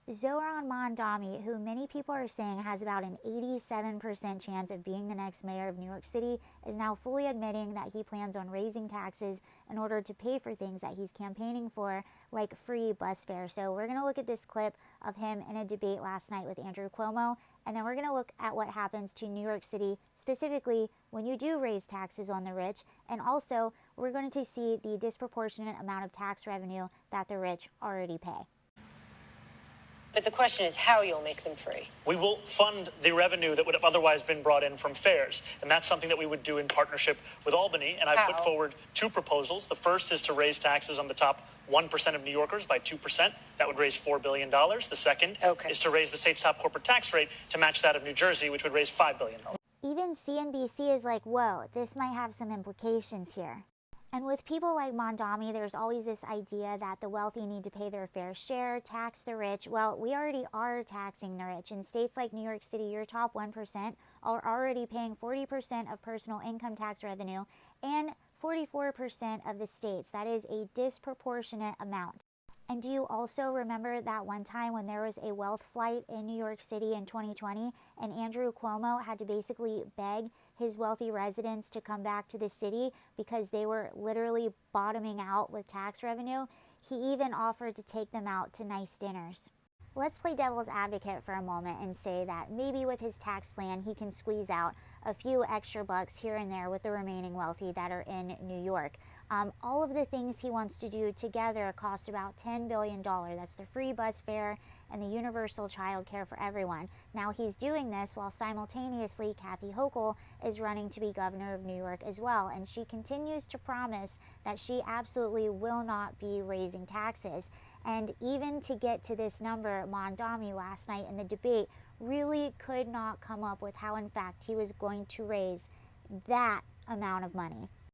Zohran Mamdani, who many people are saying has about an 87% chance of being the next mayor of New York City, is now fully admitting that he plans on raising taxes in order to pay for things that he's campaigning for, like free bus fare. So we're going to look at this clip of him in a debate last night with Andrew Cuomo, and then we're going to look at what happens to New York City, specifically when you do raise taxes on the rich, and also we're going to see the disproportionate amount of tax revenue that the rich already pay. But the question is how you'll make them free. We will fund the revenue that would have otherwise been brought in from fares. And that's something that we would do in partnership with Albany. And I've put forward two proposals. The first is to raise taxes on the top 1% of New Yorkers by 2%. That would raise $4 billion. The second is to raise the state's top corporate tax rate to match that of New Jersey, which would raise $5 billion. Even CNBC is like, whoa, this might have some implications here. And with people like Mamdani, there's always this idea that the wealthy need to pay their fair share, tax the rich. Well, we already are taxing the rich. In states like New York City, your top 1% are already paying 40% of personal income tax revenue and 44% of the states. That is a disproportionate amount. And do you also remember that one time when there was a wealth flight in New York City in 2020 and Andrew Cuomo had to basically beg his wealthy residents to come back to the city because they were literally bottoming out with tax revenue? He even offered to take them out to nice dinners. Let's play devil's advocate for a moment and say that maybe with his tax plan he can squeeze out a few extra bucks here and there with the remaining wealthy that are in New York. All of the things he wants to do together cost about $10 billion. That's the free bus fare and the universal child care for everyone. Now he's doing this while simultaneously Kathy Hochul is running to be governor of New York as well, and she continues to promise that she absolutely will not be raising taxes. And even to get to this number, Mamdani last night in the debate really could not come up with how in fact he was going to raise that amount of money.